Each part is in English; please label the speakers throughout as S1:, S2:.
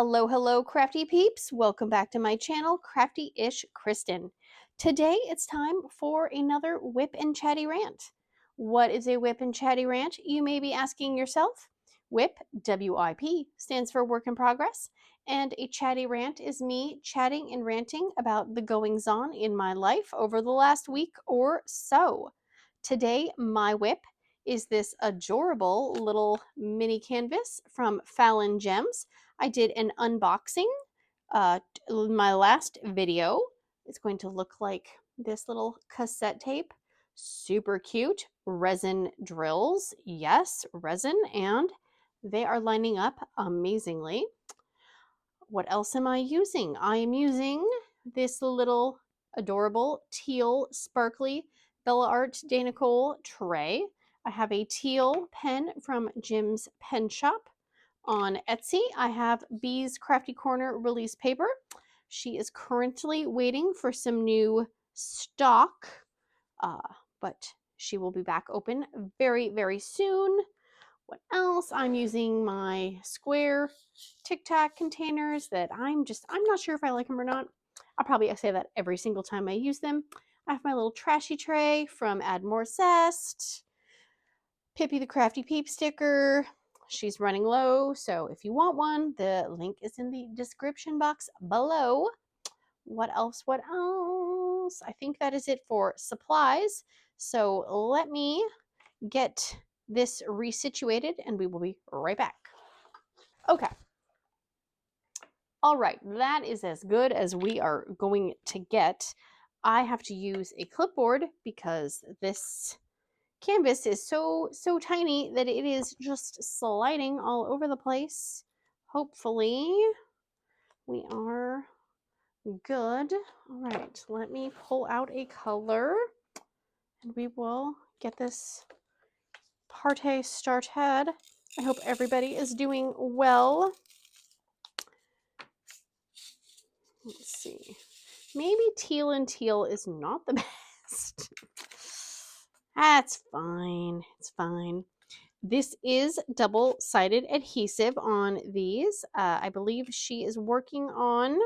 S1: Hello, hello, crafty peeps. Welcome back to my channel, Crafty-ish-kristyn. Today it's time for another whip and chatty rant. What is a whip and chatty rant, you may be asking yourself? Whip, W-I-P, stands for work in progress, and a chatty rant is me chatting and ranting about the goings-on in my life over the last week or so. Today, my whip is this adorable little mini canvas from Fallon Gems. I did an unboxing in my last video. It's going to look like this little cassette tape. Super cute. Resin drills. Yes, resin. And they are lining up amazingly. What else am I using? I am using this little adorable teal sparkly Bella Art de Nicole tray. I have a teal pen from Jim's Pen Shop. On Etsy, I have Bee's Crafty Corner release paper. She is currently waiting for some new stock, but she will be back open very, very soon. What else? I'm using my square Tic Tac containers that I'm not sure if I like them or not. I'll probably say that every single time I use them. I have my little trashy tray from Add More Zest. Pippy the Crafty Peep sticker. She's running low, so if you want one, the link is in the description box below. What else? What else? I think that is it for supplies. So let me get this resituated and we will be right back. Okay. All right, that is as good as we are going to get. I have to use a clipboard because this canvas is so tiny that it is just sliding all over the place. Hopefully we are good. All right, let me pull out a color and we will get this party started. I hope everybody is doing well. Let's see. Maybe teal and teal is not the best. That's fine. It's fine. This is double-sided adhesive on these. I believe she is working on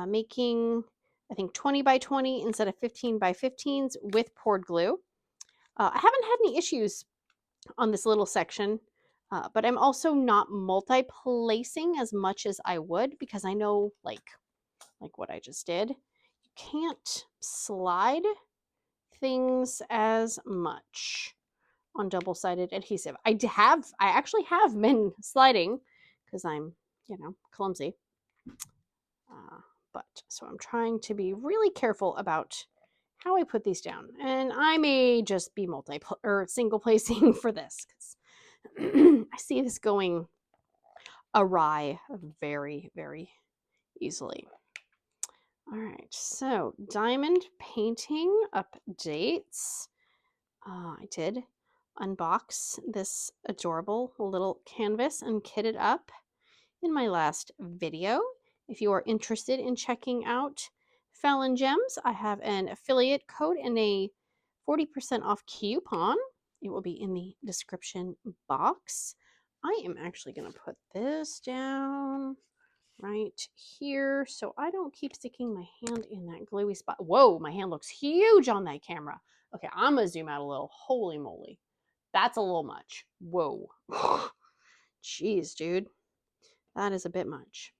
S1: making, I think, 20 by 20 instead of 15 by 15s with poured glue. I haven't had any issues on this little section, but I'm also not multi-placing as much as I would because I know, like what I just did, you can't slide things as much on double-sided adhesive. I actually have been sliding because I'm, clumsy. But so I'm trying to be really careful about how I put these down. And I may just be single placing for this because I see this going awry very, very easily. All right, so diamond painting updates. I did unbox this adorable little canvas and kit it up in my last video. If you are interested in checking out Fallon Gems, I have an affiliate code and a 40% off coupon. It will be in the description box. I am actually going to put this down right here so I don't keep sticking my hand in that gluey spot. Whoa, my hand looks huge on that camera. Okay, I'm going to zoom out a little. Holy moly. That's a little much. Whoa. Jeez, dude. That is a bit much.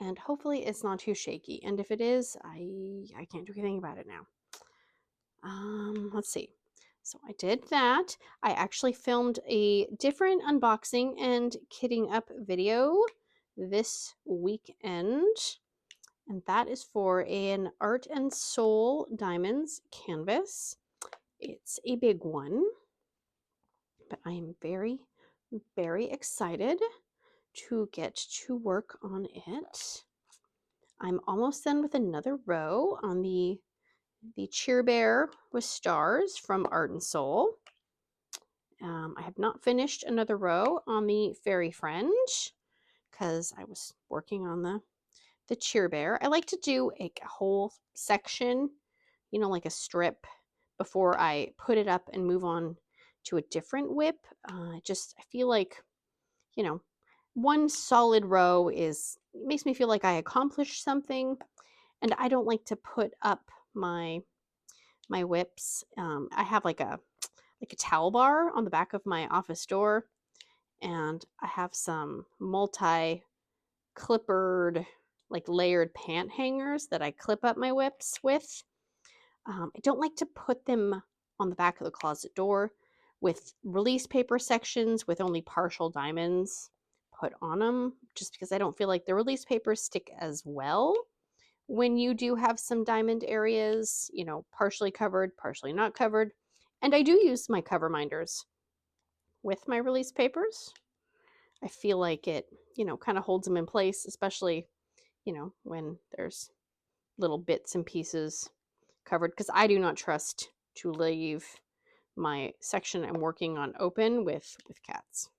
S1: And hopefully it's not too shaky. And if it is, I can't do anything about it now. Let's see. So I did that. I actually filmed a different unboxing and kitting up video this weekend. And that is for an Art and Soul Diamonds canvas. It's a big one. But I am very, very excited to get to work on it. I'm almost done with another row on the Cheer Bear with Stars from Art and Soul. I have not finished another row on the Fairy Friend because I was working on the Cheer Bear. I like to do a whole section, like a strip before I put it up and move on to a different whip. I feel like, one solid row makes me feel like I accomplished something, and I don't like to put up my whips. I have like a towel bar on the back of my office door, and I have some multi clippered, like layered pant hangers that I clip up my whips with. I don't like to put them on the back of the closet door with release paper sections with only partial diamonds put on them, just because I don't feel like the release papers stick as well when you do have some diamond areas, partially covered, partially not covered. And I do use my cover minders with my release papers. I feel like it, kind of holds them in place, especially, when there's little bits and pieces covered, because I do not trust to leave my section I'm working on open with cats.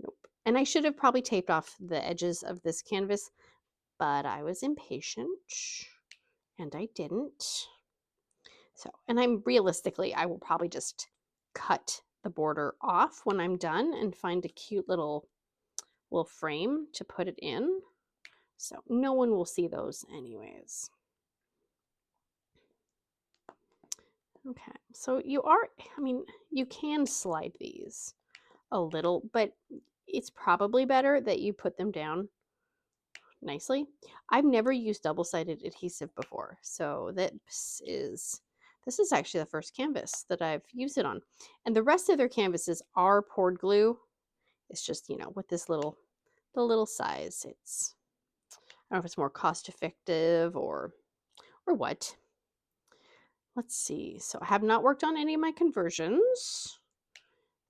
S1: Nope. And I should have probably taped off the edges of this canvas, but I was impatient and I didn't. So, and I will probably just cut the border off when I'm done and find a cute little frame to put it in. So no one will see those anyways. Okay, so you can slide these a little, but it's probably better that you put them down nicely. I've never used double-sided adhesive before, so this is actually the first canvas that I've used it on. And the rest of their canvases are poured glue. It's just, with the little size, I don't know if it's more cost effective or what. Let's see. So I have not worked on any of my conversions.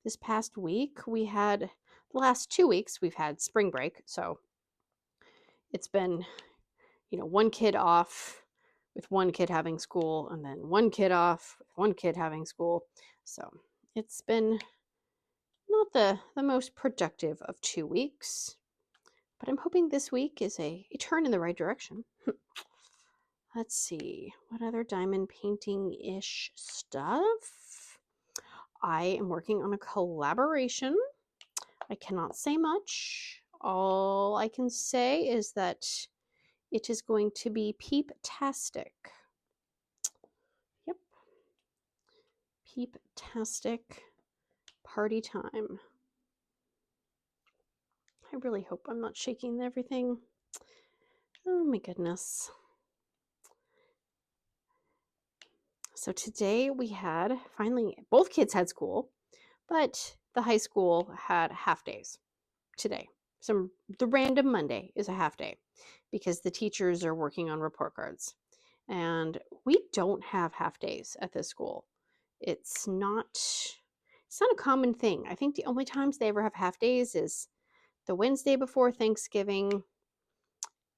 S1: This past week, the last 2 weeks, we've had spring break. So it's been, one kid off with one kid having school, and then one kid off with one kid having school. So it's been not the most productive of 2 weeks, but I'm hoping this week is a turn in the right direction. Let's see, what other diamond painting-ish stuff? I am working on a collaboration. I cannot say much. All I can say is that it is going to be Peep-tastic. Yep. Peep-tastic party time. I really hope I'm not shaking everything. Oh my goodness. So today we had, finally, both kids had school, but the high school had half days today. The random Monday is a half day because the teachers are working on report cards. And we don't have half days at this school. It's not a common thing. I think the only times they ever have half days is the Wednesday before Thanksgiving,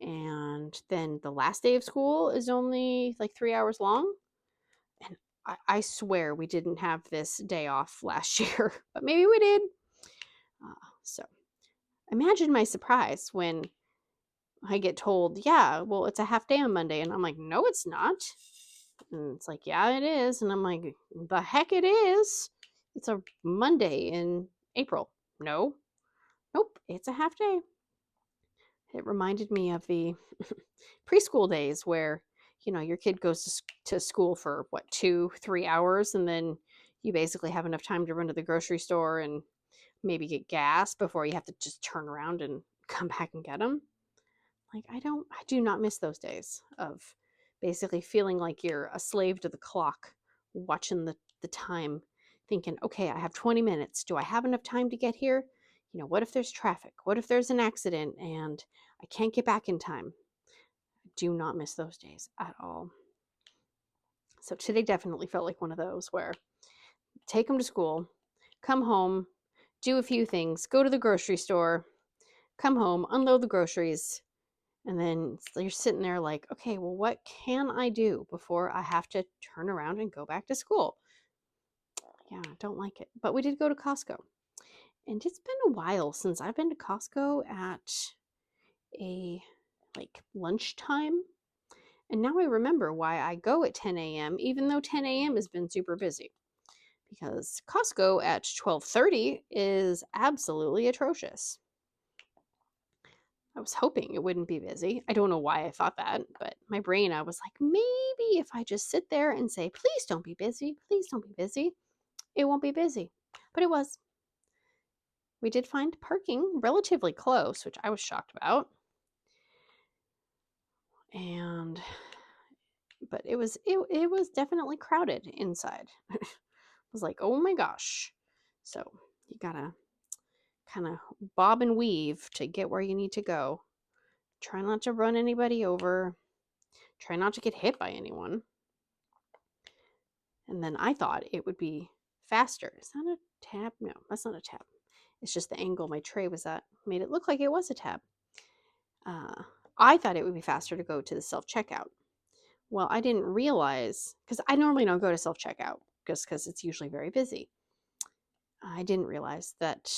S1: and then the last day of school is only like 3 hours long. And I swear we didn't have this day off last year, but maybe we did. So imagine my surprise when I get told, yeah, well, it's a half day on Monday. And I'm like, no, it's not. And it's like, yeah, it is. And I'm like, the heck it is. It's a Monday in April. No, nope, it's a half day. It reminded me of the preschool days where, your kid goes to school for 2-3 hours, and then you basically have enough time to run to the grocery store and maybe get gas before you have to just turn around and come back and get them. Like, I do not miss those days of basically feeling like you're a slave to the clock, watching the time, thinking, okay, I have 20 minutes. Do I have enough time to get here? What if there's traffic? What if there's an accident and I can't get back in time? I do not miss those days at all. So today definitely felt like one of those where take them to school, come home, do a few things, go to the grocery store, come home, unload the groceries, and then you're sitting there like, okay, well, what can I do before I have to turn around and go back to school? Yeah, I don't like it. But we did go to Costco. And it's been a while since I've been to Costco at a lunchtime. And now I remember why I go at 10 a.m., even though 10 a.m. has been super busy. Because Costco at 12:30 is absolutely atrocious. I was hoping it wouldn't be busy. I don't know why I thought that, but my brain, I was like, maybe if I just sit there and say, please don't be busy, please don't be busy, it won't be busy. But it was. We did find parking relatively close, which I was shocked about. But it was definitely crowded inside. I was like, oh my gosh. So you gotta kind of bob and weave to get where you need to go. Try not to run anybody over. Try not to get hit by anyone. And then I thought it would be faster. Is that a tab? No, that's not a tab. It's just the angle my tray was at made it look like it was a tab. I thought it would be faster to go to the self-checkout. Well, I didn't realize, because I normally don't go to self-checkout just because it's usually very busy. I didn't realize that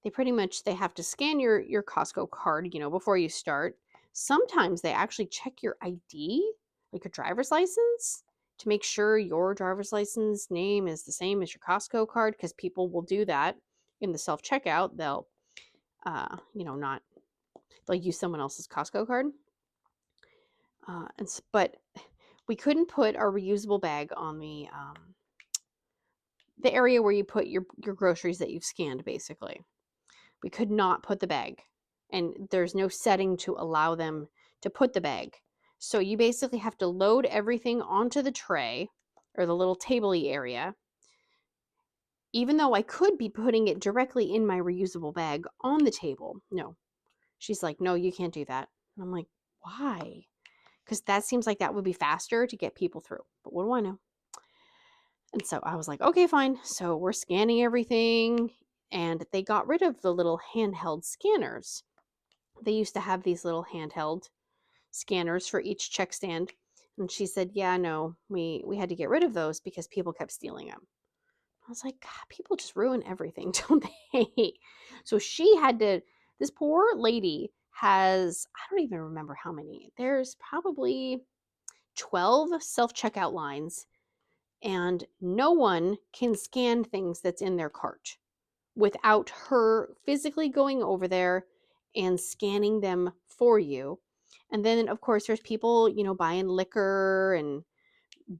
S1: they have to scan your Costco card, before you start. Sometimes they actually check your ID, like your driver's license, to make sure your driver's license name is the same as your Costco card, because people will do that in the self-checkout. They'll, not, they'll use someone else's Costco card. But we couldn't put our reusable bag on the area where you put your groceries that you've scanned, basically. We could not put the bag, and there's no setting to allow them to put the bag. So you basically have to load everything onto the tray or the little table-y area, even though I could be putting it directly in my reusable bag on the table. No. She's like, no, you can't do that. And I'm like, why? Because that seems like that would be faster to get people through. But what do I know? And so I was like, okay, fine. So we're scanning everything. And they got rid of the little handheld scanners. They used to have these little handheld scanners for each check stand. And she said, yeah, no, we had to get rid of those because people kept stealing them. I was like, God, people just ruin everything, don't they? So she had to, this poor lady has, I don't even remember how many. There's probably 12 self-checkout lines, and no one can scan things that's in their cart without her physically going over there and scanning them for you. And then, of course, there's people, buying liquor and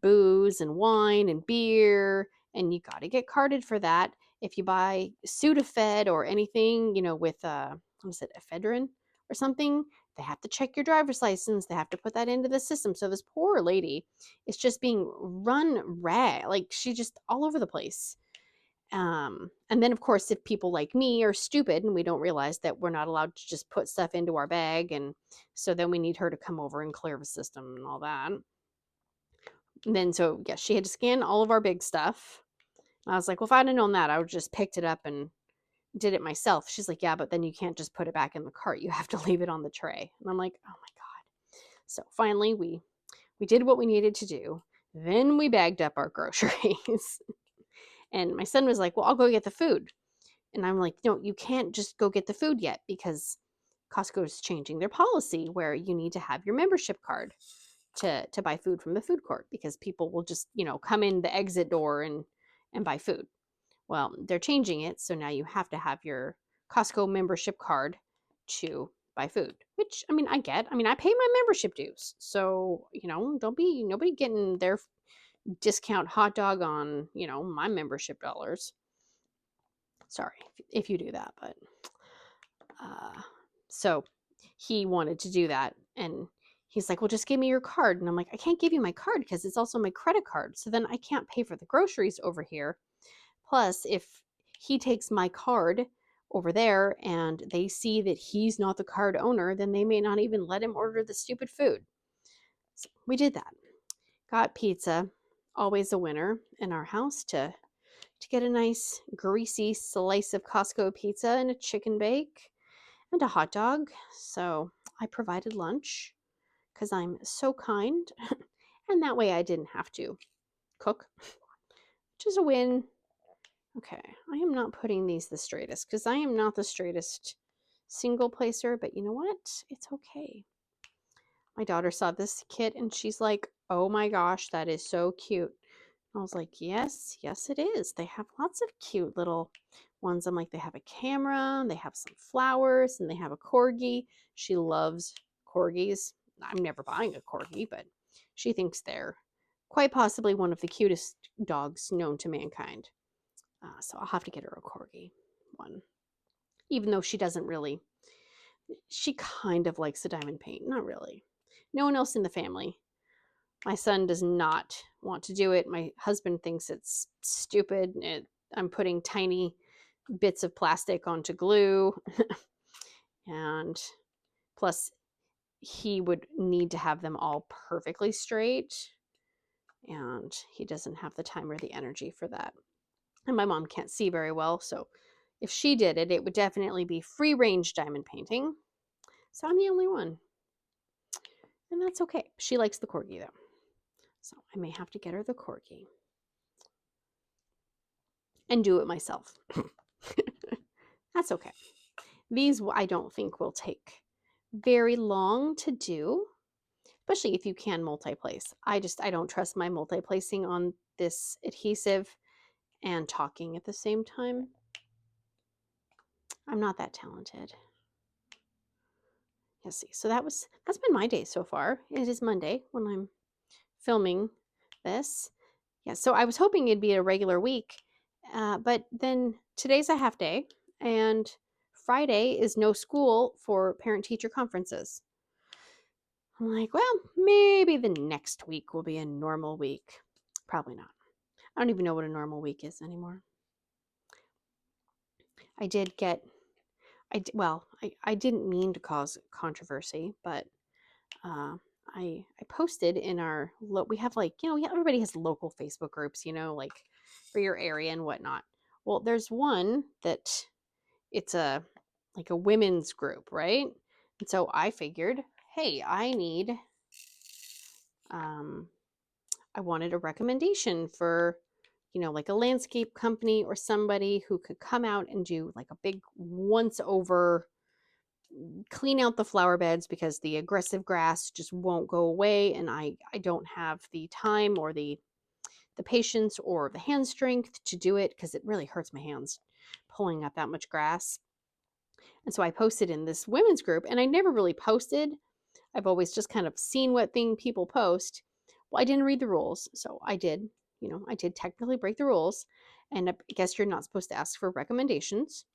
S1: booze and wine and beer, and you got to get carded for that. If you buy Sudafed or anything, with what is it, ephedrine or something, they have to check your driver's license. They have to put that into the system. So this poor lady is just being run rag, like she just all over the place. And then, of course, if people like me are stupid and we don't realize that we're not allowed to just put stuff into our bag, and so then we need her to come over and clear the system and all that. And then, so yeah, she had to scan all of our big stuff. And I was like, well, if I'd have known that, I would have just picked it up and did it myself. She's like, yeah, but then you can't just put it back in the cart. You have to leave it on the tray. And I'm like, oh my God. So finally, we did what we needed to do. Then we bagged up our groceries. And my son was like, well, I'll go get the food. And I'm like, no, you can't just go get the food yet, because Costco is changing their policy where you need to have your membership card to buy food from the food court, because people will just, come in the exit door and buy food. Well, they're changing it, so now you have to have your Costco membership card to buy food, which, I get. I pay my membership dues. So, don't be nobody getting their discount hot dog on, my membership dollars. Sorry if you do that, but so he wanted to do that, and he's like, well, just give me your card. And I'm like, I can't give you my card because it's also my credit card. So then I can't pay for the groceries over here. Plus, if he takes my card over there and they see that he's not the card owner, then they may not even let him order the stupid food. So we did that. Got pizza, always a winner in our house, to get a nice greasy slice of Costco pizza and a chicken bake and a hot dog. So I provided lunch because I'm so kind. And that way I didn't have to cook, which is a win. Okay, I am not putting these the straightest because I am not the straightest single placer, but you know what? It's okay. My daughter saw this kit and she's like, oh my gosh, that is so cute. I was like, yes, it is. They have lots of cute little Ones I'm like, they have a camera, they have some flowers, and they have a corgi. She loves corgis. I'm never buying a corgi, but she thinks they're quite possibly one of the cutest dogs known to mankind. So I'll have to get her a corgi one. Even though she doesn't really, she kind of likes the diamond paint. Not really. No one else in the family. My son does not want to do it. My husband thinks it's stupid. I'm putting tiny bits of plastic onto glue. And plus, he would need to have them all perfectly straight. And he doesn't have the time or the energy for that. And my mom can't see very well, so if she did it, it would definitely be free range diamond painting. So I'm the only one. And that's okay. She likes the corgi though. So I may have to get her the corgi. And do it myself. That's okay. These I don't think will take very long to do, especially if you can multi-place. I don't trust my multi-placing on this adhesive and talking at the same time. I'm not that talented. Let's see. So that's been my day so far. It is Monday when I'm filming this. Yeah, so I was hoping it'd be a regular week, but then today's a half day, and Friday is no school for parent-teacher conferences. I'm like, well, maybe the next week will be a normal week. Probably not. I don't even know what a normal week is anymore. I didn't mean to cause controversy, but I posted in our, we have like, everybody has local Facebook groups, like for your area and whatnot. Well, there's one that it's like a women's group, right? And so I figured, hey, I wanted a recommendation for, like a landscape company or somebody who could come out and do like a big once over, clean out the flower beds because the aggressive grass just won't go away, and I don't have the time or the patience or the hand strength to do it because it really hurts my hands pulling up that much grass. And so I posted in this women's group, and I never really posted. I've always just kind of seen what thing people post. Well, I didn't read the rules, so I did technically break the rules, and I guess you're not supposed to ask for recommendations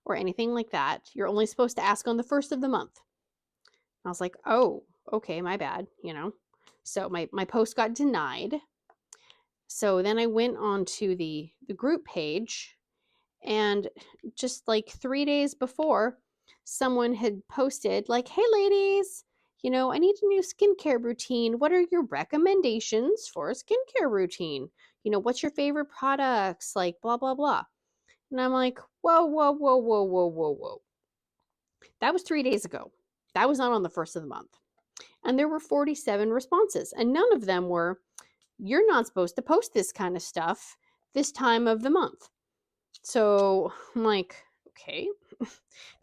S1: or anything like that. You're only supposed to ask on the first of the month. I was like, oh, okay, my bad, So my post got denied. So then I went on to the group page, and just like 3 days before, someone had posted like, hey ladies, I need a new skincare routine. What are your recommendations for a skincare routine? What's your favorite products? Like blah, blah, blah. And I'm like, whoa, whoa, whoa, whoa, whoa, whoa, whoa. That was 3 days ago. That was not on the first of the month. And there were 47 responses, and none of them were, you're not supposed to post this kind of stuff this time of the month. So I'm like, okay,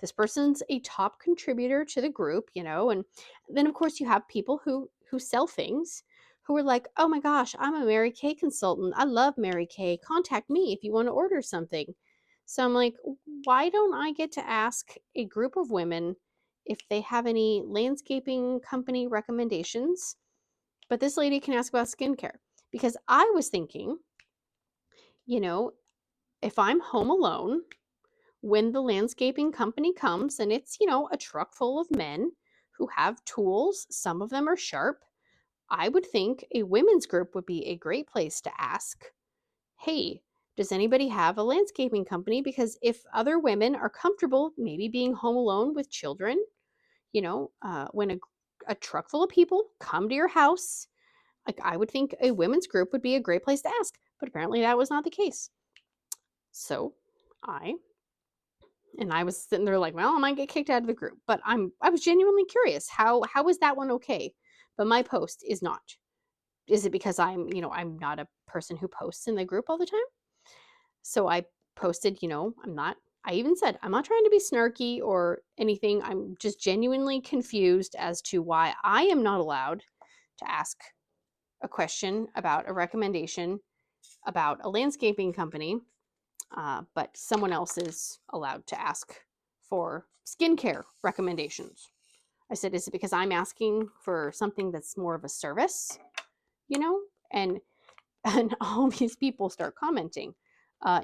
S1: this person's a top contributor to the group, and then of course you have people who sell things who are like, oh my gosh, I'm a Mary Kay consultant. I love Mary Kay. Contact me if you want to order something. So I'm like, why don't I get to ask a group of women if they have any landscaping company recommendations? But this lady can ask about skincare. Because I was thinking, if I'm home alone when the landscaping company comes, and it's, a truck full of men who have tools, some of them are sharp, I would think a women's group would be a great place to ask, hey, does anybody have a landscaping company? Because if other women are comfortable maybe being home alone with children, when a truck full of people come to your house, like I would think a women's group would be a great place to ask. But apparently that was not the case. So I was sitting there like, well, I might get kicked out of the group. But I was genuinely curious. How is that one okay? But my post is not. Is it because I'm not a person who posts in the group all the time? So I posted, I even said, I'm not trying to be snarky or anything. I'm just genuinely confused as to why I am not allowed to ask a question about a recommendation about a landscaping company but someone else is allowed to ask for skincare recommendations. I said, is it because I'm asking for something that's more of a service, you know? And all these people start commenting.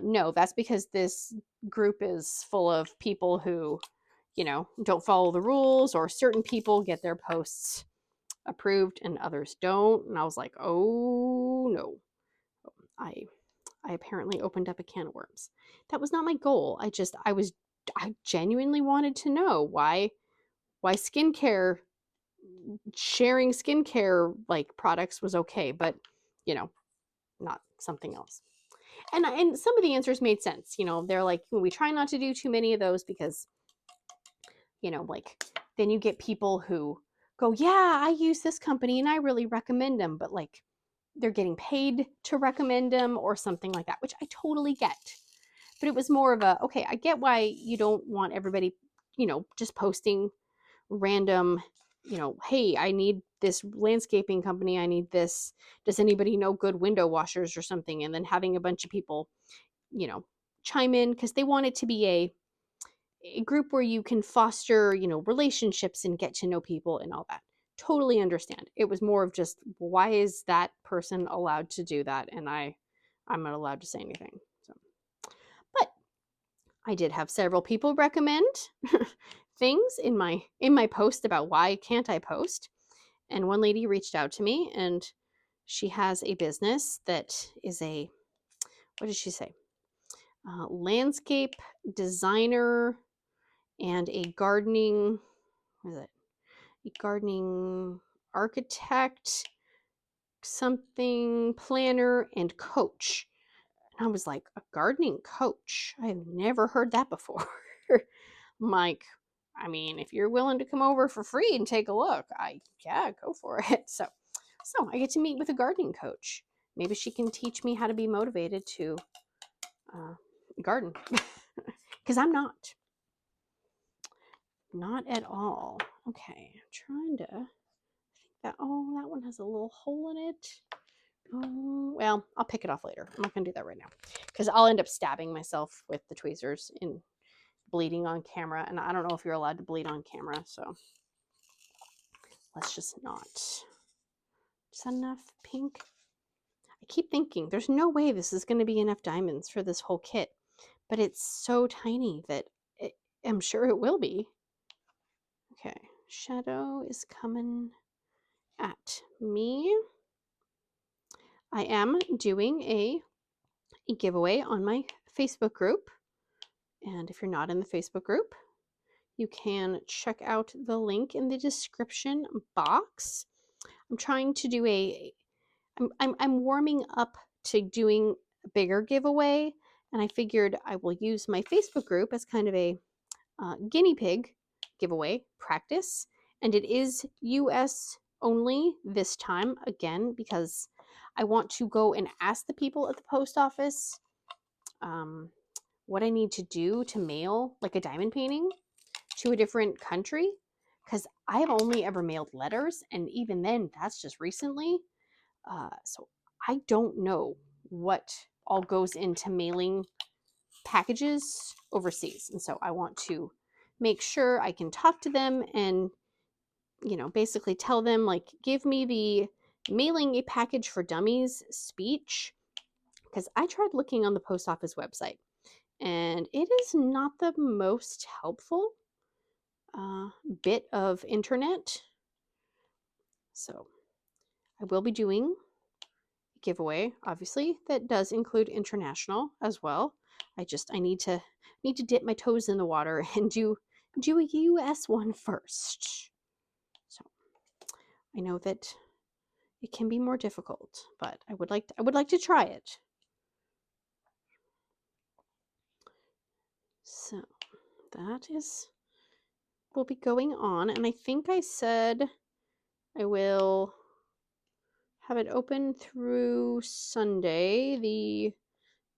S1: No, that's because this group is full of people who, don't follow the rules, or certain people get their posts approved and others don't. And I was like, oh no. I apparently opened up a can of worms. That was not my goal. I genuinely wanted to know why skincare, sharing skincare like products was okay, but not something else. And some of the answers made sense. They're like, we try not to do too many of those because, like, then you get people who go, yeah, I use this company and I really recommend them, but like they're getting paid to recommend them or something like that, which I totally get. But it was more of a, okay, I get why you don't want everybody, just posting random, hey, I need this landscaping company, I need this, does anybody know good window washers or something, and then having a bunch of people chime in because they want it to be a group where you can foster relationships and get to know people and all that. Totally understand. It was more of just, why is that person allowed to do that and I'm not allowed to say anything. So, but I did have several people recommend things in my post about why can't I post. And one lady reached out to me, and she has a business that is what did she say? Landscape designer and a gardening, what is it? A gardening architect, something planner, and coach. And I was like, a gardening coach? I have never heard that before. I'm like, I mean, if you're willing to come over for free and take a look, yeah, go for it. So I get to meet with a gardening coach. Maybe she can teach me how to be motivated to garden, because I'm not at all. Okay, I'm trying to think that. Oh, that one has a little hole in it. Oh, well, I'll pick it off later. I'm not gonna do that right now because I'll end up stabbing myself with the tweezers and bleeding on camera, and I don't know if you're allowed to bleed on camera, so let's just not. Is that enough pink? I keep thinking there's no way this is going to be enough diamonds for this whole kit, but it's so tiny that I'm sure it will be. Okay, shadow is coming at me. I am doing a giveaway on my Facebook group, and if you're not in the Facebook group, you can check out the link in the description box. I'm trying to do I'm warming up to doing a bigger giveaway, and I figured I will use my Facebook group as kind of a guinea pig giveaway practice, and it is US only this time, again, because I want to go and ask the people at the post office what I need to do to mail like a diamond painting to a different country, because I have only ever mailed letters, and even then that's just recently. So I don't know what all goes into mailing packages overseas, and so I want to make sure I can talk to them and basically tell them, like, give me the mailing a package for dummies speech, because I tried looking on the post office website and it is not the most helpful bit of internet. So I will be doing a giveaway, obviously, that does include international as well. I need to dip my toes in the water and do a US one first. So I know that it can be more difficult, but I would like to try it. So that will be going on, and I think I said I will have it open through Sunday, the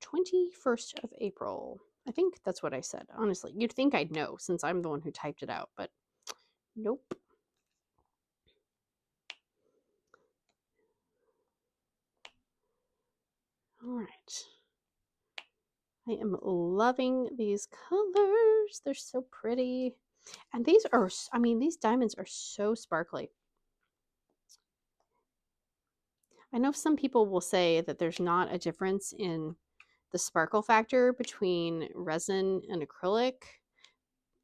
S1: 21st of April. I think that's what I said. Honestly, you'd think I'd know since I'm the one who typed it out, but nope. All right. I am loving these colors. They're so pretty. And these are, I mean, these diamonds are so sparkly. I know some people will say that there's not a difference in the sparkle factor between resin and acrylic.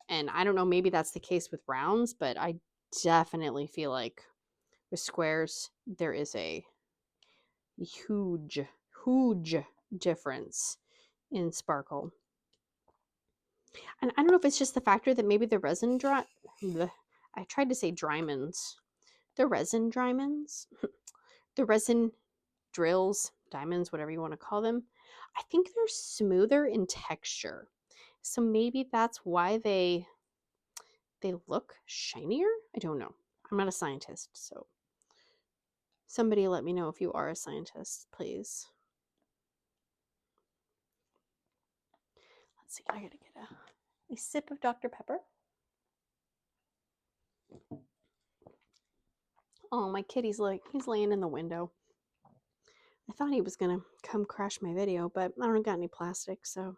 S1: And I don't know, maybe that's the case with rounds, but I definitely feel like with squares, there is a huge, huge difference in sparkle. And I don't know if it's just the factor that maybe the resin I tried to say diamonds. The resin diamonds, the resin drills, diamonds, whatever you want to call them. I think they're smoother in texture. So maybe that's why they look shinier. I don't know. I'm not a scientist, so somebody let me know if you are a scientist, please. Let's see. I gotta get a sip of Dr. Pepper. Oh, my kitty's he's laying in the window. I thought he was gonna come crash my video, but I don't got any plastic, so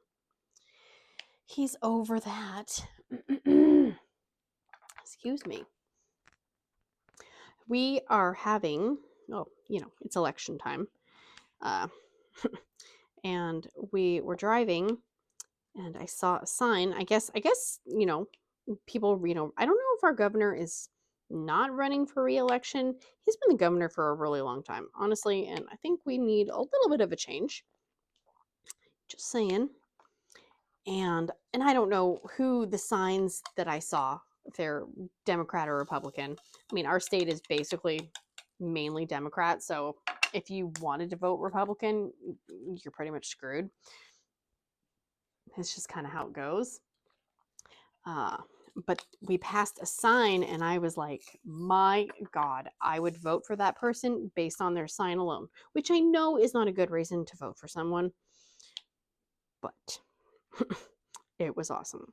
S1: he's over that. Excuse me. We are having, oh, you know, it's election time. And we were driving and I saw a sign. I guess, you know, people, you know, I don't know if our governor is not running for re-election. He's been the governor for a really long time, honestly, and I think we need a little bit of a change. Just saying. And I don't know who the signs that I saw, if they're Democrat or Republican. I mean, our state is basically mainly Democrat, so if you wanted to vote Republican, you're pretty much screwed. It's just kind of how it goes. But we passed a sign and I was like, my God, I would vote for that person based on their sign alone, which I know is not a good reason to vote for someone, but it was awesome.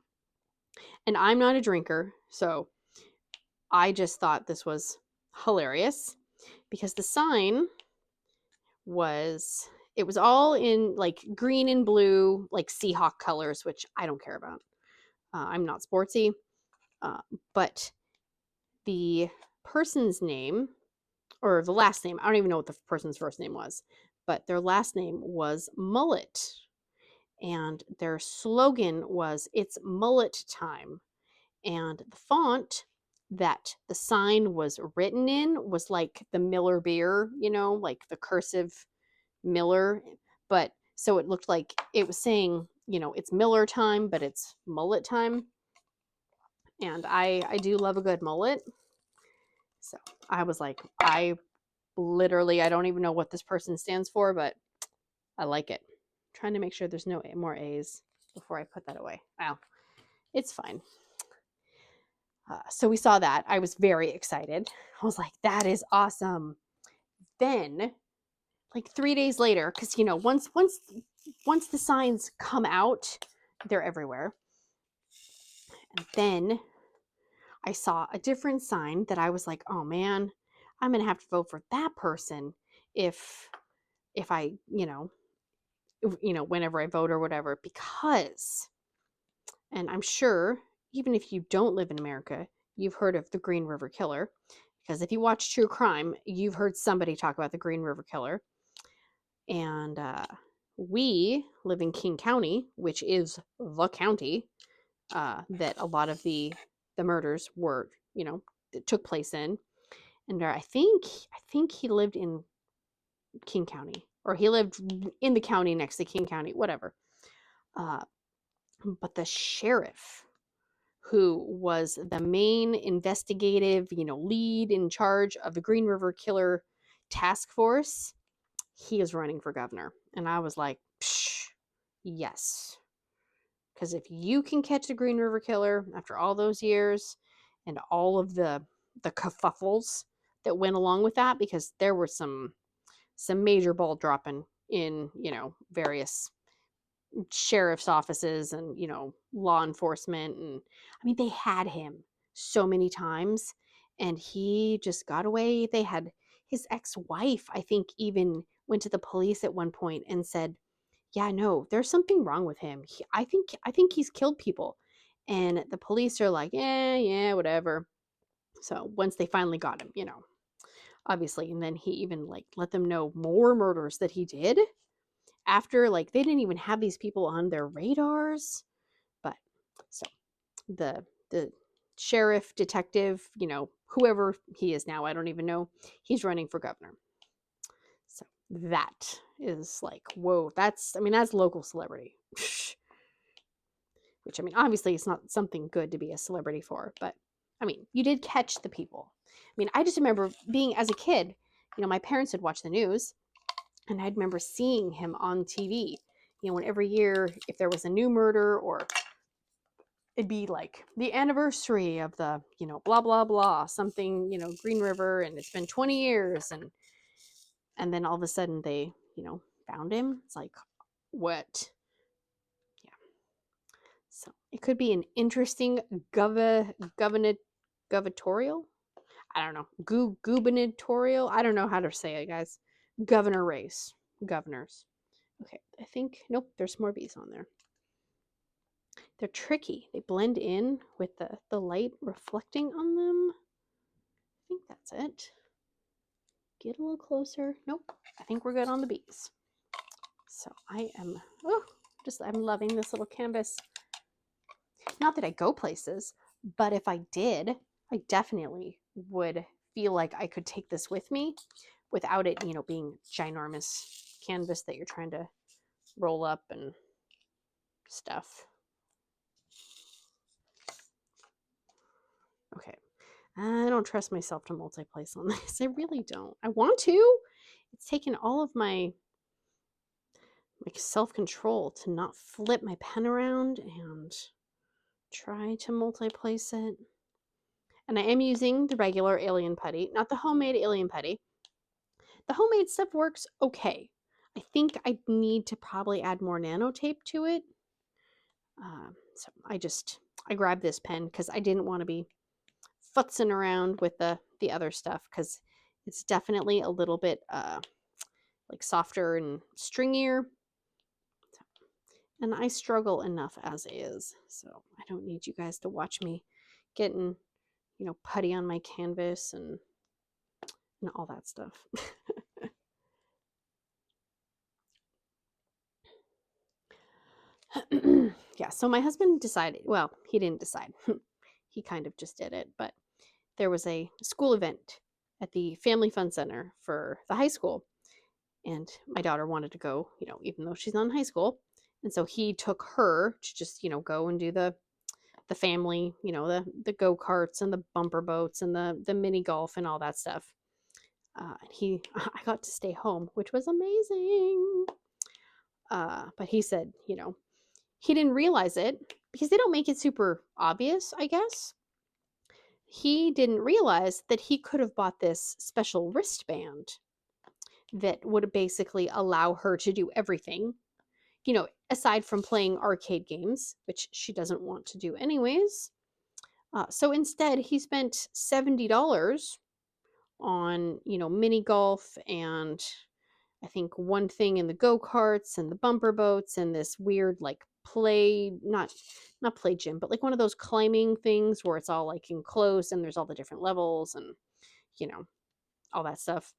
S1: And I'm not a drinker, so I just thought this was hilarious because the sign was, it was all in like green and blue, like Seahawk colors, which I don't care about. I'm not sportsy, but the person's name, or the last name, I don't even know what the person's first name was, but their last name was Mullet. And their slogan was, "It's mullet time." And the font that the sign was written in was like the Miller beer, you know, like the cursive Miller. But so it looked like it was saying, you know, it's Miller time, but it's mullet time. And I do love a good mullet. So I was like, I don't even know what this person stands for, but I like it. I'm trying to make sure there's no more A's before I put that away. Wow, it's fine. So we saw that. I was very excited. I was like, that is awesome. Then, like 3 days later, because you know, once the signs come out, they're everywhere. And then I saw a different sign that I was like, oh man, I'm gonna have to vote for that person if I, you know, whenever I vote or whatever, because, and I'm sure even if you don't live in America, you've heard of the Green River Killer, because if you watch true crime, you've heard somebody talk about the Green River Killer. And we live in King County, which is the county that a lot of the murders were, you know, that took place in. And I think he lived in King County, or he lived in the county next to King County, whatever. But the sheriff, who was the main investigative, you know, lead in charge of the Green River Killer task force, he is running for governor. And I was like, psh, yes. Because if you can catch the Green River Killer after all those years and all of the kerfuffles that went along with that, because there were some major ball dropping in, you know, various sheriff's offices and, you know, law enforcement. And I mean, they had him so many times and he just got away. They had his ex-wife, I think, even went to the police at one point and said, yeah, no, there's something wrong with him. I think he's killed people. And the police are like, yeah, whatever. So once they finally got him, obviously, and then he even like let them know more murders that he did after, like, they didn't even have these people on their radars. But so the sheriff, detective, whoever he is now, I don't even know, he's running for governor. So that is like, whoa, that's local celebrity. Which, obviously it's not something good to be a celebrity for, but you did catch the people. I just remember being, as a kid, my parents would watch the news, and I remember seeing him on TV. When every year, if there was a new murder, or it'd be like the anniversary of the, blah, blah, blah, something, Green River, and it's been 20 years. And then all of a sudden they, found him. It's like, what? Yeah. So it could be an interesting gubernatorial. I don't know. Gubernatorial. I don't know how to say it, guys. Governor race. Governors. Okay. I think, nope, there's more bees on there. They're tricky. They blend in with the light reflecting on them. I think that's it. Get a little closer. Nope. I think we're good on the bees. So I am, I'm loving this little canvas. Not that I go places, but if I did, I definitely would feel like I could take this with me without it, being ginormous canvas that you're trying to roll up and stuff. Okay. I don't trust myself to multi-place on this. I really don't. I want to. It's taken all of my self-control to not flip my pen around and try to multi-place it. And I am using the regular alien putty, not the homemade alien putty. The homemade stuff works okay. I think I need to probably add more nano tape to it. So I grabbed this pen because I didn't want to be futzing around with the other stuff, because it's definitely a little bit like softer and stringier. And I struggle enough as is, so I don't need you guys to watch me getting, putty on my canvas and all that stuff. Yeah, so my husband decided, well, he didn't decide. He kind of just did it, but there was a school event at the Family Fun Center for the high school, and my daughter wanted to go, even though she's not in high school. And so he took her to just, go and do the family, the go-karts and the bumper boats and the mini golf and all that stuff. And I got to stay home, which was amazing. But he said, he didn't realize it because they don't make it super obvious, I guess. He didn't realize that he could have bought this special wristband that would basically allow her to do everything, aside from playing arcade games, which she doesn't want to do anyways. So instead, he spent $70 on, mini golf and I think one thing in the go-karts and the bumper boats and this weird like not play gym, but like one of those climbing things where it's all like enclosed and there's all the different levels and all that stuff.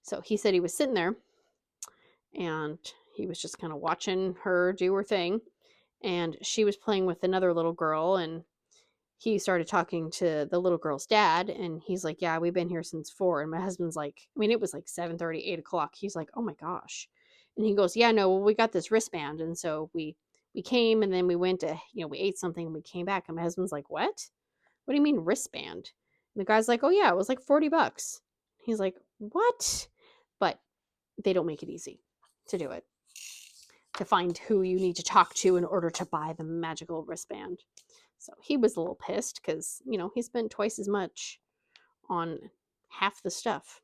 S1: So he said he was sitting there and he was just kind of watching her do her thing, and she was playing with another little girl, and he started talking to the little girl's dad, and he's like, yeah, we've been here since 4. And my husband's like, it was like 7:30, 8 o'clock. He's like, oh my gosh. And he goes, yeah, no, well, we got this wristband. And so we came, and then we went to, we ate something and we came back. And my husband's like, what do you mean wristband? And the guy's like, oh yeah, it was like $40. He's like, what? But they don't make it easy to do it, to find who you need to talk to in order to buy the magical wristband. So he was a little pissed because, he spent twice as much on half the stuff.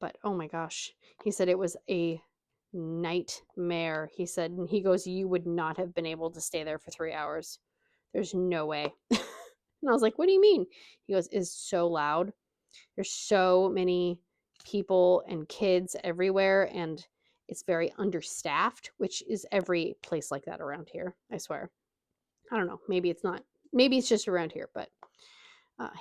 S1: But oh my gosh, he said it was a nightmare. He said, and he goes, you would not have been able to stay there for 3 hours. There's no way. And I was like, what do you mean? He goes, it's so loud. There's so many people and kids everywhere, and it's very understaffed, which is every place like that around here, I swear. I don't know, maybe it's not, maybe it's just around here, but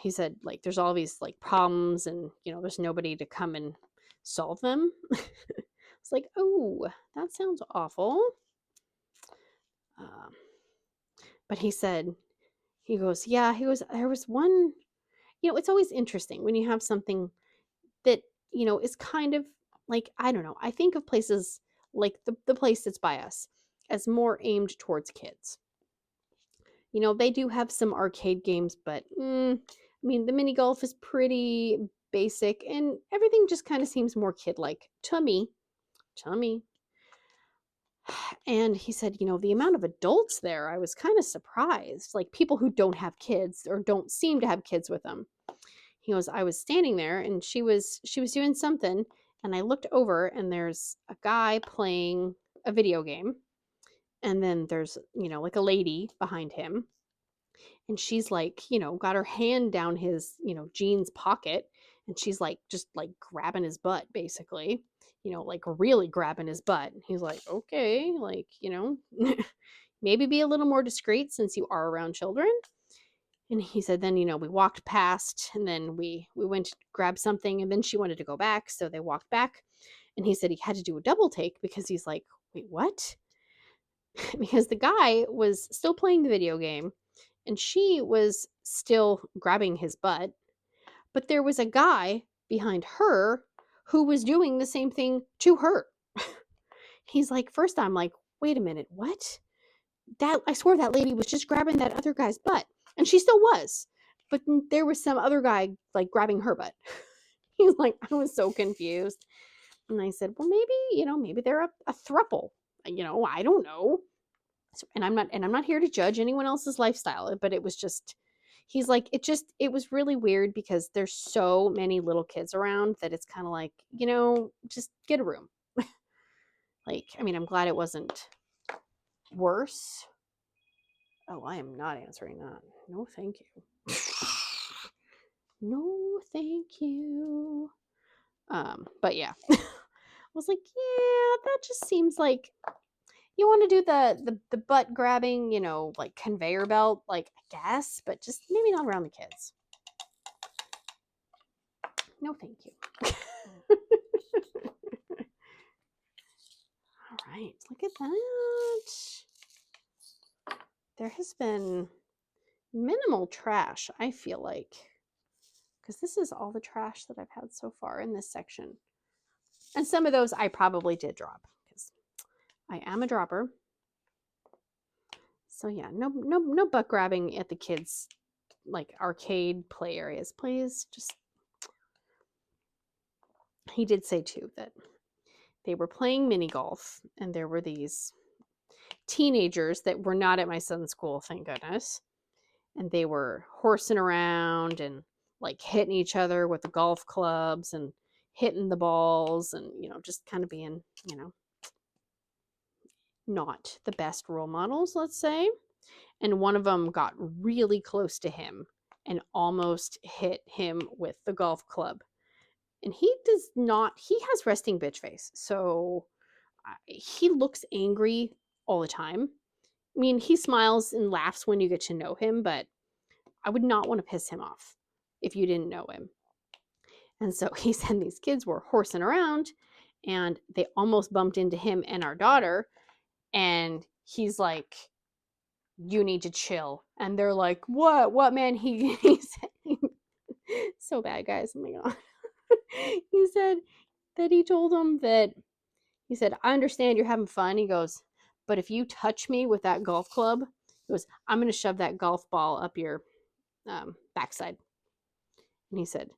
S1: he said like there's all these like problems and there's nobody to come and solve them. It's like, oh, that sounds awful. But he said, he goes, yeah, he goes, there was one, it's always interesting when you have something that, is kind of like, I don't know, I think of places like the place that's by us as more aimed towards kids. They do have some arcade games, but I mean, the mini golf is pretty basic and everything just kind of seems more kid-like to me. And he said, the amount of adults there, I was kind of surprised, like people who don't have kids or don't seem to have kids with them. He goes, I was standing there and she was doing something and I looked over and there's a guy playing a video game and then there's, like a lady behind him and she's like, got her hand down his, jeans pocket and she's like just like grabbing his butt basically, like really grabbing his butt. He's like, okay, like, maybe be a little more discreet since you are around children. And he said, then, we walked past and then we went to grab something and then she wanted to go back. So they walked back and he said he had to do a double take because he's like, wait, what? Because the guy was still playing the video game and she was still grabbing his butt. But there was a guy behind her who was doing the same thing to her. He's like, first I'm like, wait a minute, what? That I swear that lady was just grabbing that other guy's butt. And she still was. But there was some other guy like grabbing her butt. He's like, I was so confused. And I said, well, maybe, maybe they're a throuple. I don't know. So, and I'm not here to judge anyone else's lifestyle, but it was just, he's like, it was really weird because there's so many little kids around that it's kind of like, just get a room. Like, I mean, I'm glad it wasn't worse. Oh, I am not answering that. No, thank you. No, thank you. But yeah. I was like, yeah, that just seems like you want to do the butt grabbing, like conveyor belt, like I guess, but just maybe not around the kids. No, thank you. All right, look at that. There has been minimal trash, I feel like, because this is all the trash that I've had so far in this section. And some of those I probably did drop because I am a dropper. So yeah, no butt grabbing at the kids' like arcade play areas, please. Just he did say too that they were playing mini golf and there were these teenagers that were not at my son's school, thank goodness. And they were horsing around and like hitting each other with the golf clubs and hitting the balls and, just kind of being, not the best role models, let's say. And one of them got really close to him and almost hit him with the golf club. And he has resting bitch face. So he looks angry all the time. I mean, he smiles and laughs when you get to know him, but I would not want to piss him off if you didn't know him. And so he said these kids were horsing around and they almost bumped into him and our daughter. And he's like, you need to chill. And they're like, what man? He said, so bad, guys. Oh my God. He said that he told him that, he said, I understand you're having fun. He goes, but if you touch me with that golf club, he goes, I'm going to shove that golf ball up your backside. And he said,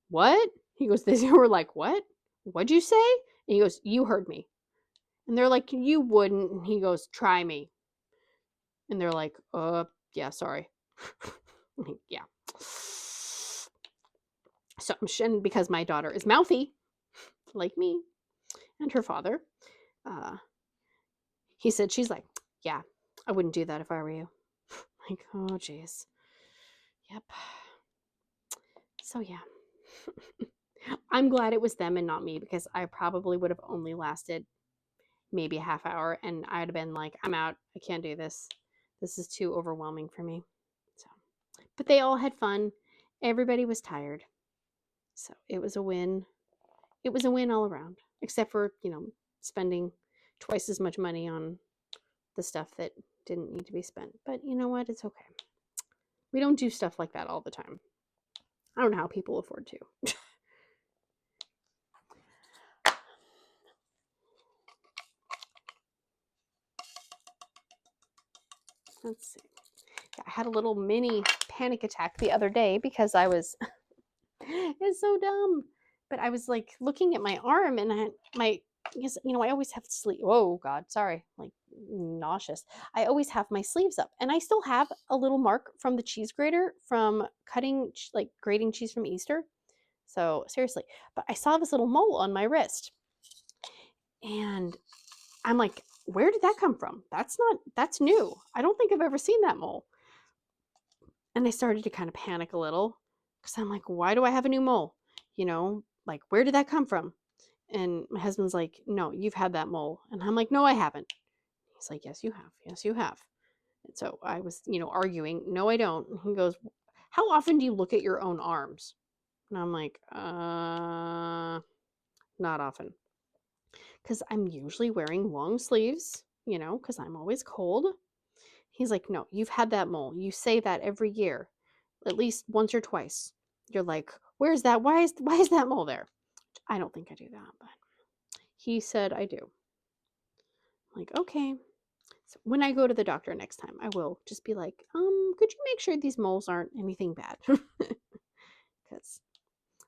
S1: what? He goes, they were like, what? What'd you say? And he goes, you heard me. And they're like, you wouldn't. And he goes, try me. And they're like, yeah, sorry. Yeah. So I'm because my daughter is mouthy, like me, and her father. He said, she's like, yeah, I wouldn't do that if I were you. Like, oh, geez. Yep. So, yeah. I'm glad it was them and not me because I probably would have only lasted maybe a half hour, and I'd have been like, I'm out. I can't do this. This is too overwhelming for me. So, but they all had fun. Everybody was tired. So it was a win. It was a win all around, except for, spending twice as much money on the stuff that didn't need to be spent. But you know what? It's okay. We don't do stuff like that all the time. I don't know how people afford to. Let's see. I had a little mini panic attack the other day because I was, it's so dumb. But I was like looking at my arm and I always have sleeve. Whoa, God, sorry. Like nauseous. I always have my sleeves up and I still have a little mark from the cheese grater from grating cheese from Easter. So seriously, but I saw this little mole on my wrist and I'm like, where did that come from? That's new. I don't think I've ever seen that mole. And I started to kind of panic a little because I'm like, why do I have a new mole? Like, where did that come from? And my husband's like, no, you've had that mole. And I'm like, no, I haven't. He's like, yes, you have. Yes, you have. And so I was, arguing, no, I don't. And he goes, how often do you look at your own arms? And I'm like, not often. Because I'm usually wearing long sleeves, because I'm always cold. He's like, no, you've had that mole. You say that every year, at least once or twice. You're like, where's that? Why is that mole there? I don't think I do that, but he said I do. I'm like, okay. So when I go to the doctor next time, I will just be like, could you make sure these moles aren't anything bad? Because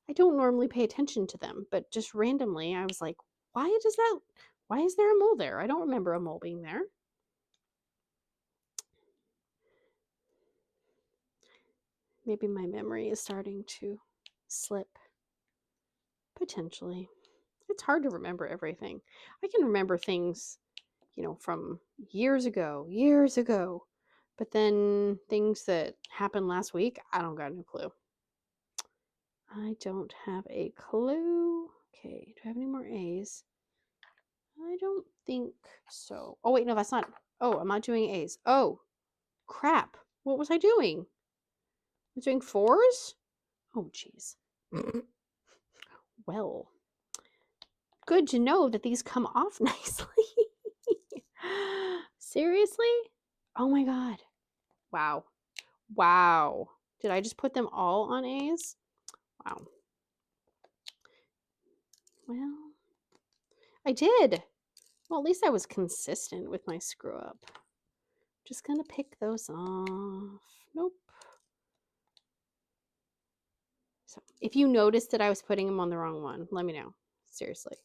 S1: I don't normally pay attention to them, but just randomly, I was like, why is there a mole there? I don't remember a mole being there. Maybe my memory is starting to slip. Potentially. It's hard to remember everything. I can remember things, from years ago. But then things that happened last week, I don't got no clue. I don't have a clue. Okay, do I have any more A's? I don't think so. Oh, wait, no, that's not. Oh, I'm not doing A's. Oh, crap. What was I doing? I was doing 4s? Oh, jeez. Well, good to know that these come off nicely. Seriously? Oh my God. Wow. Did I just put them all on A's? Wow. Well, I did. Well, at least I was consistent with my screw up. Just gonna pick those off. Nope. So if you noticed that I was putting them on the wrong one, let me know. Seriously.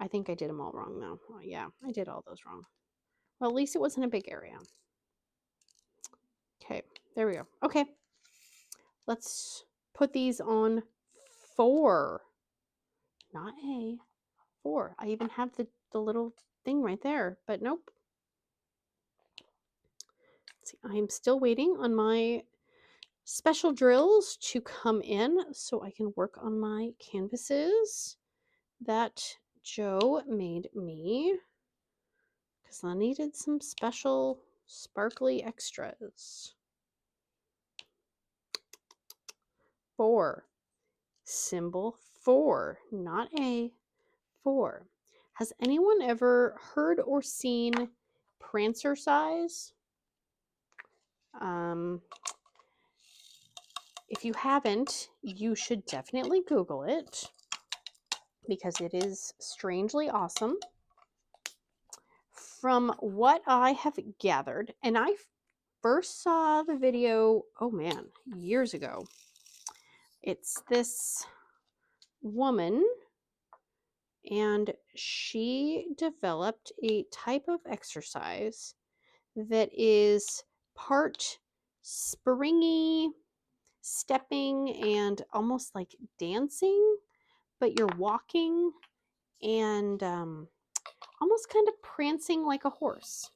S1: I think I did them all wrong though. Oh, yeah, I did all those wrong. Well, at least it wasn't a big area. Okay, there we go. Okay. Let's put these on 4. Not A. 4. I even have the little thing right there, but nope. Let's see, I'm still waiting on my special drills to come in so I can work on my canvases that Joe made me because I needed some special sparkly extras. 4. Symbol 4, not A. 4. Has anyone ever heard or seen Prancercise? If you haven't, you should definitely Google it because it is strangely awesome. From what I have gathered, and I first saw the video, oh man, years ago. It's this woman, and she developed a type of exercise that is part springy, stepping, and almost like dancing, but you're walking and almost kind of prancing like a horse.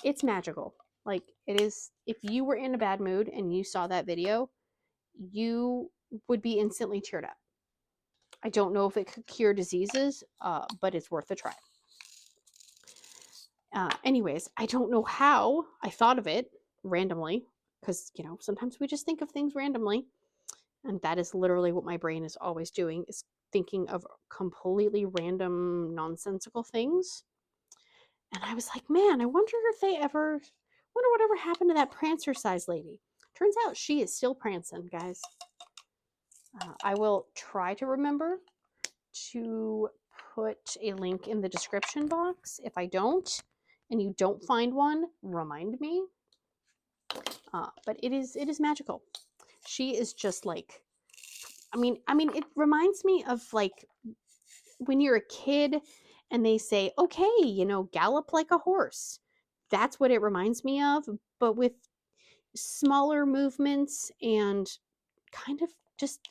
S1: It's magical. Like, it is. If you were in a bad mood and you saw that video, you would be instantly cheered up. I don't know if it could cure diseases, but it's worth a try. Anyways, I don't know how I thought of it randomly, because, you know, sometimes we just think of things randomly. And that is literally what my brain is always doing, is thinking of completely random, nonsensical things. And I was like, man, I wonder whatever happened to that Prancercise lady. Turns out she is still prancing, guys. I will try to remember to put a link in the description box. If I don't, and you don't find one, remind me. But it is magical. She is just like, I mean, it reminds me of like when you're a kid and they say, okay, you know, gallop like a horse. That's what it reminds me of, but with smaller movements and kind of just,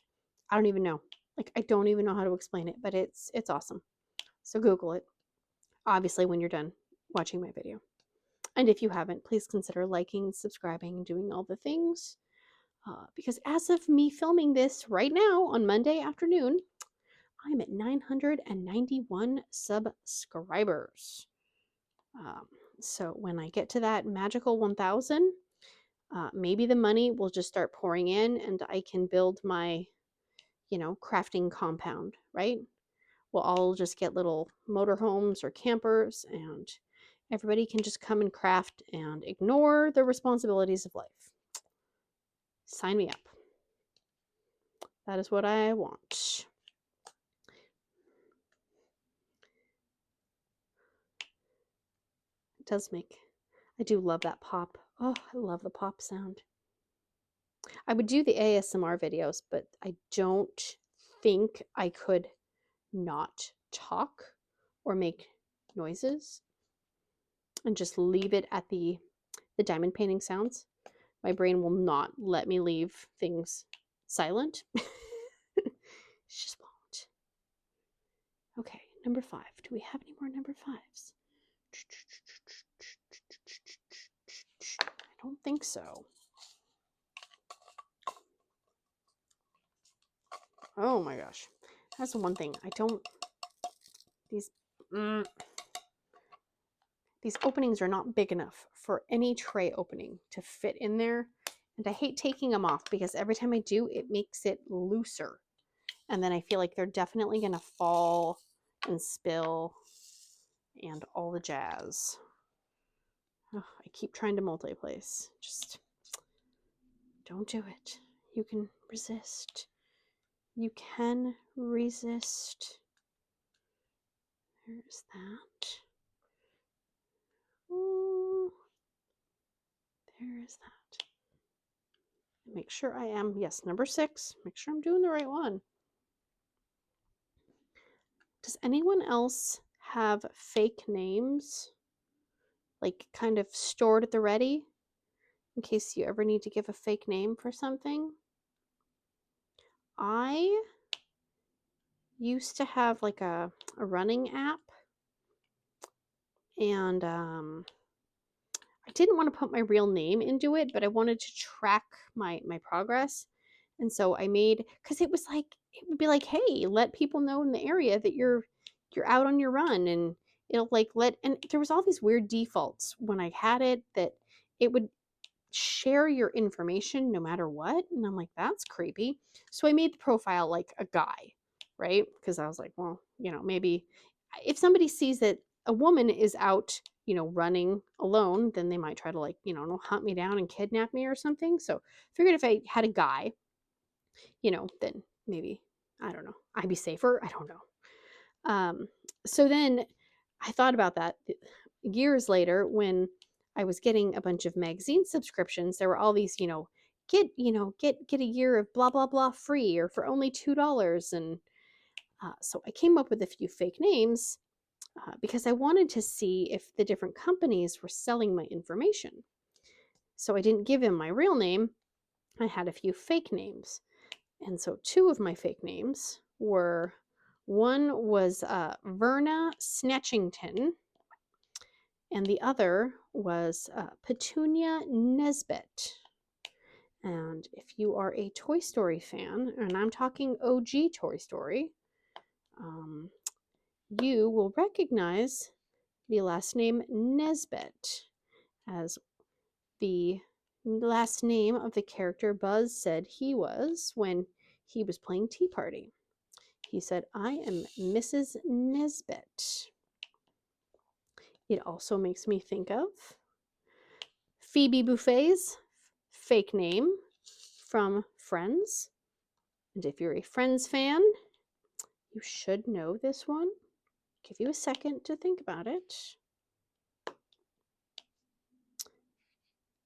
S1: I don't even know. Like, I don't even know how to explain it, but it's awesome. So Google it, obviously, when you're done watching my video. And if you haven't, please consider liking, subscribing, doing all the things. Because as of me filming this right now on Monday afternoon, I'm at 991 subscribers. So when I get to that magical 1,000, maybe the money will just start pouring in and I can build my, you know, crafting compound, right? We'll all just get little motorhomes or campers and everybody can just come and craft and ignore the responsibilities of life. Sign me up. That is what I want. It does make, I do love that pop. Oh, I love the pop sound. I would do the ASMR videos, but I don't think I could not talk or make noises and just leave it at the diamond painting sounds. My brain will not let me leave things silent. It just won't. Okay, number 5. Do we have any more number 5s? I don't think so. Oh my gosh. That's the one thing. I don't... These openings are not big enough for any tray opening to fit in there. And I hate taking them off because every time I do, it makes it looser. And then I feel like they're definitely going to fall and spill and all the jazz. Oh, I keep trying to multi-place. Just don't do it. You can resist. You can resist. There's that. Ooh. There is that. Make sure I am, yes, number 6. Make sure I'm doing the right one. Does anyone else have fake names? Like kind of stored at the ready? In case you ever need to give a fake name for something? I used to have like a running app. And I didn't want to put my real name into it, but I wanted to track my progress. And so I made, because it was like, it would be like, hey, let people know in the area that you're out on your run, and it'll like and there was all these weird defaults when I had it that it would share your information no matter what. And I'm like, that's creepy. So I made the profile like a guy, right? Because I was like, well, you know, maybe if somebody sees that a woman is out, you know, running alone, then they might try to like, you know, hunt me down and kidnap me or something. So figured if I had a guy, you know, then maybe, I don't know, I'd be safer. I don't know. So then I thought about that years later when I was getting a bunch of magazine subscriptions. There were all these, you know, get a year of blah, blah, blah free or for only $2. And so I came up with a few fake names because I wanted to see if the different companies were selling my information. So I didn't give him my real name. I had a few fake names. And so 2 of my fake names were, one was Verna Snatchington, and the other was Petunia Nesbitt. And if you are a Toy Story fan, and I'm talking OG Toy Story, You will recognize the last name Nesbit as the last name of the character Buzz said he was when he was playing Tea Party. He said, "I am Mrs. Nesbit." It also makes me think of Phoebe Buffay's fake name from Friends. And if you're a Friends fan, you should know this one. Give you a second to think about it.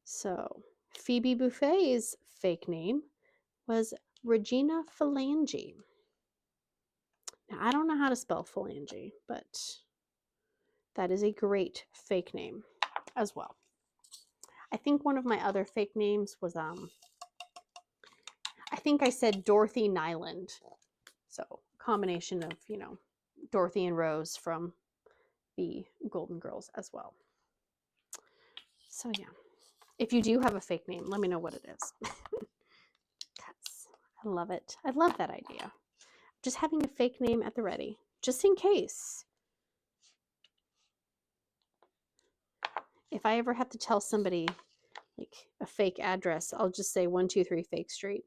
S1: So, Phoebe Buffay's fake name was Regina Phalange. Now, I don't know how to spell phalange, but that is a great fake name as well. I think one of my other fake names was, I think I said Dorothy Nyland. So, combination of, Dorothy and Rose from the Golden Girls as well. So, yeah. If you do have a fake name, let me know what it is. I love it. I love that idea. Just having a fake name at the ready, just in case. If I ever have to tell somebody like a fake address, I'll just say 123 Fake Street.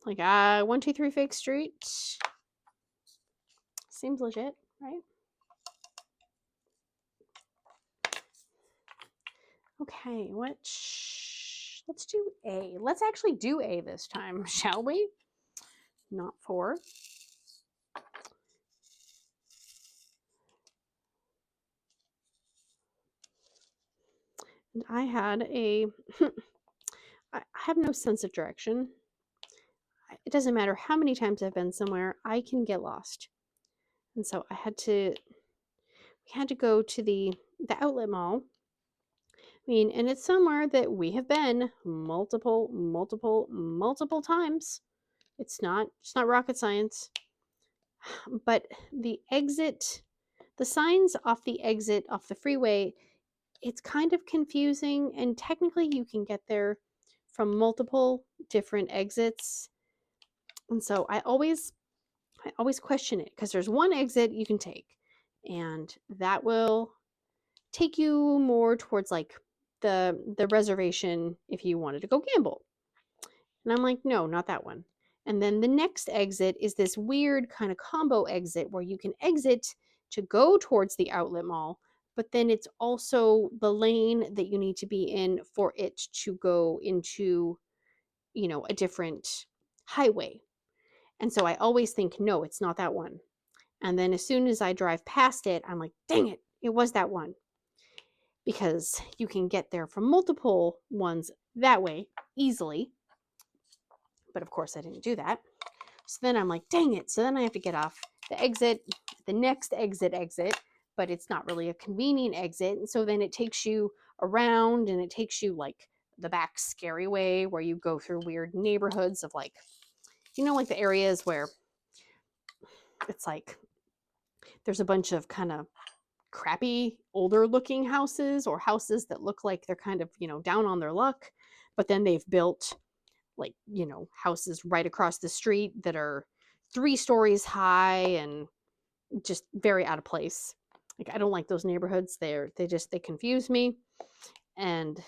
S1: Like, 123 Fake Street. Seems legit, right? Okay, let's do A. Let's actually do A this time, shall we? Not 4. And I had I have no sense of direction. It doesn't matter how many times I've been somewhere, I can get lost. And so we had to go to the outlet mall. I mean, and it's somewhere that we have been multiple times. It's not rocket science. But the signs off the exit off the freeway, it's kind of confusing, and technically you can get there from multiple different exits. And so I always question it, because there's one exit you can take, and that will take you more towards like the reservation if you wanted to go gamble. And I'm like, no, not that one. And then the next exit is this weird kind of combo exit where you can exit to go towards the outlet mall, but then it's also the lane that you need to be in for it to go into, a different highway. And so I always think, no, it's not that one. And then as soon as I drive past it, I'm like, dang it, it was that one. Because you can get there from multiple ones that way easily. But of course I didn't do that. So then I'm like, dang it. So then I have to get off the exit, the next exit, but it's not really a convenient exit. And so then it takes you around, and it takes you like the back scary way where you go through weird neighborhoods of like, like the areas where it's like there's a bunch of kind of crappy older looking houses, or houses that look like they're kind of, down on their luck, but then they've built like, houses right across the street that are 3 stories high and just very out of place. Like, I don't like those neighborhoods. They confuse me, and it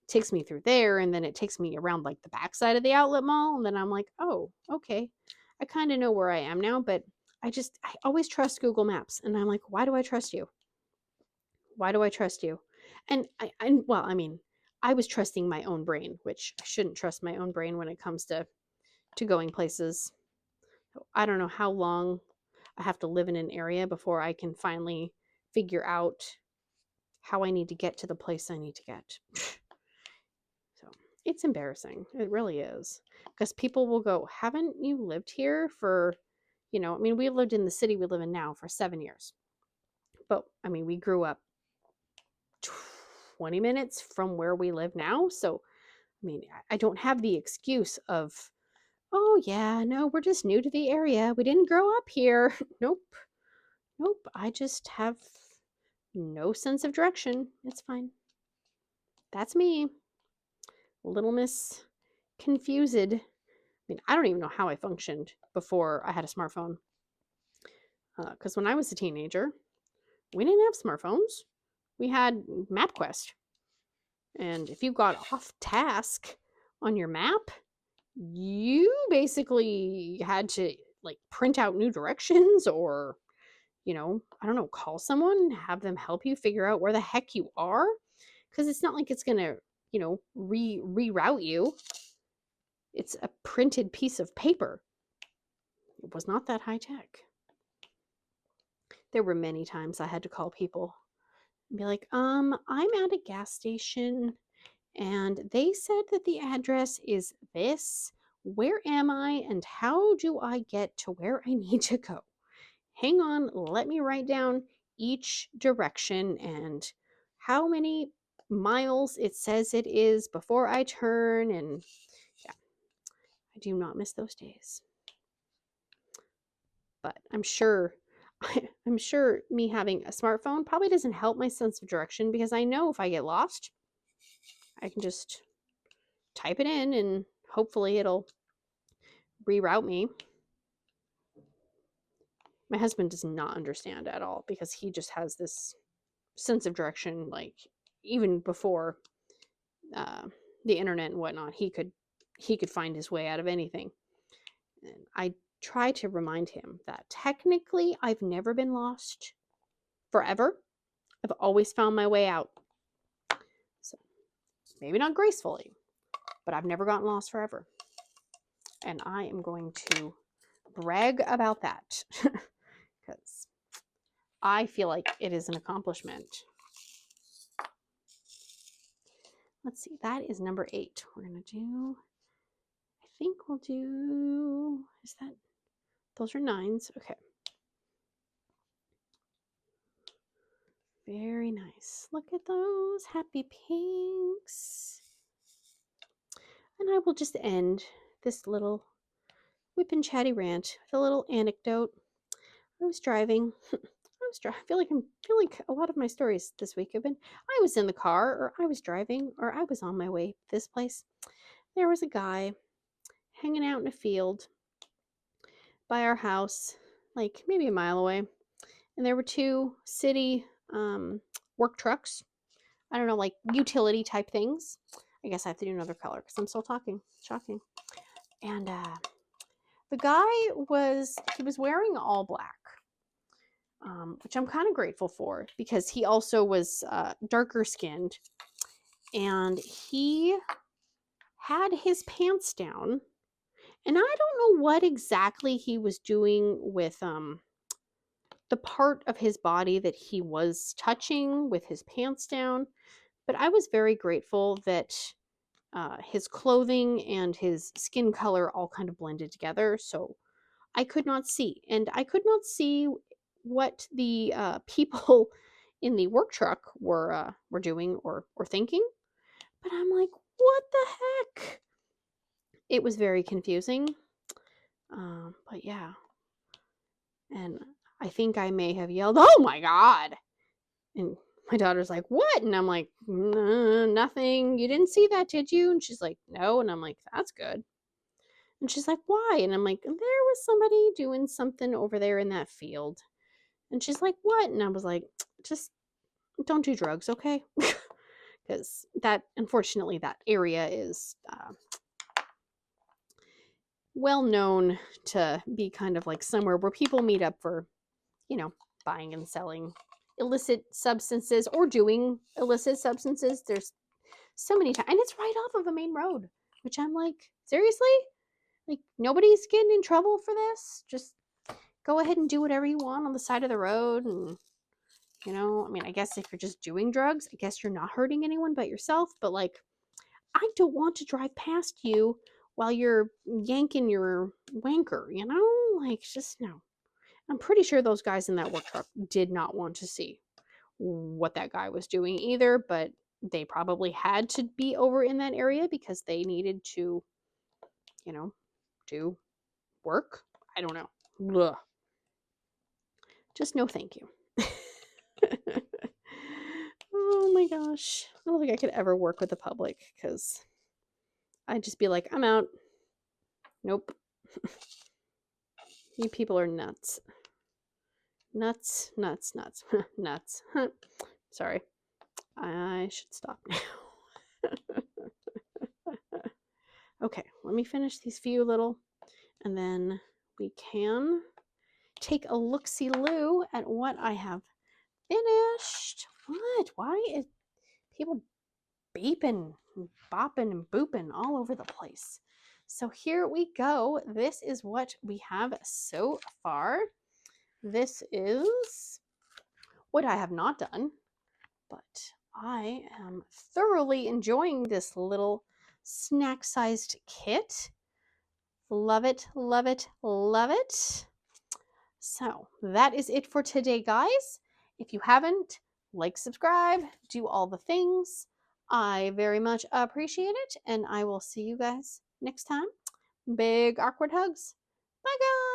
S1: takes me through there, and then it takes me around like the backside of the outlet mall, and then I'm like, oh, okay, I kind of know where I am now. But I always trust Google Maps, and I'm like, why do I trust you? Why do I trust you? And I was trusting my own brain, which I shouldn't trust my own brain when it comes to going places. I don't know how long I have to live in an area before I can finally figure out how I need to get to the place I need to get. So it's embarrassing. It really is. Because people will go, haven't you lived here for, we lived in the city we live in now for 7 years. But, we grew up 20 minutes from where we live now. So, I don't have the excuse of, oh yeah, no, we're just new to the area. We didn't grow up here. Nope. I just have no sense of direction. It's fine. That's me. Little Miss Confused. I don't even know how I functioned before I had a smartphone. Because when I was a teenager, we didn't have smartphones. We had MapQuest. And if you got off task on your map, you basically had to like print out new directions or, I don't know, call someone, have them help you figure out where the heck you are. Because it's not like it's going to, reroute you. It's a printed piece of paper. It was not that high tech. There were many times I had to call people and be like, I'm at a gas station and they said that the address is this. Where am I and how do I get to where I need to go? Hang on, let me write down each direction and how many miles it says it is before I turn. And yeah, I do not miss those days. But I'm sure me having a smartphone probably doesn't help my sense of direction, because I know if I get lost, I can just type it in and hopefully it'll reroute me. My husband does not understand at all, because he just has this sense of direction, like even before the internet and whatnot, he could find his way out of anything. And I try to remind him that technically I've never been lost forever. I've always found my way out. So maybe not gracefully, but I've never gotten lost forever. And I am going to brag about that because I feel like it is an accomplishment. Let's see, that is number 8. We're going to do, I think we'll do, is that, those are 9s. Okay. Very nice. Look at those happy pinks. And I will just end this little whip and chatty rant with a little anecdote. I was driving. I feel like a lot of my stories this week have been, I was in the car, or I was driving, or I was on my way to this place. There was a guy hanging out in a field by our house, like maybe a mile away. And there were 2 city work trucks. I don't know, like utility type things. I guess I have to do another color because I'm still talking. Shocking. And the guy was wearing all black, which I'm kind of grateful for, because he also was darker skinned, and he had his pants down, and I don't know what exactly he was doing with the part of his body that he was touching with his pants down, but I was very grateful that his clothing and his skin color all kind of blended together, so I could not see. And I could not see what the people in the work truck were doing or thinking. But I'm like, what the heck? It was very confusing. But yeah. And I think I may have yelled, "Oh my God!" And my daughter's like, "What?" And I'm like, "Nothing. You didn't see that, did you?" And she's like, "No." And I'm like, "That's good." And she's like, "Why?" And I'm like, "There was somebody doing something over there in that field." And she's like, "What?" And I was like, "Just don't do drugs, okay?" Because unfortunately, that area is well known to be kind of like somewhere where people meet up for, buying and selling illicit substances or doing illicit substances. There's so many times, and it's right off of a main road, which I'm like, seriously? Like, nobody's getting in trouble for this? Just go ahead and do whatever you want on the side of the road. And, I guess if you're just doing drugs, I guess you're not hurting anyone but yourself. But, like, I don't want to drive past you while you're yanking your wanker, Like, just no. I'm pretty sure those guys in that work truck did not want to see what that guy was doing either, but they probably had to be over in that area because they needed to, do work. I don't know. Ugh. Just no thank you. Oh my gosh. I don't think I could ever work with the public, because I'd just be like, I'm out. Nope. You people are nuts. Nuts, nuts, nuts, nuts. Sorry. I should stop now. Okay, let me finish these few little, and then we can take a look-see-loo at what I have finished. What? Why is people beeping, and bopping, and booping all over the place? So here we go. This is what we have so far. This is what I have not done, but I am thoroughly enjoying this little snack-sized kit. Love it, love it, love it. So that is it for today, guys. If you haven't, like, subscribe, do all the things. I very much appreciate it, and I will see you guys next time. Big awkward hugs. Bye, guys.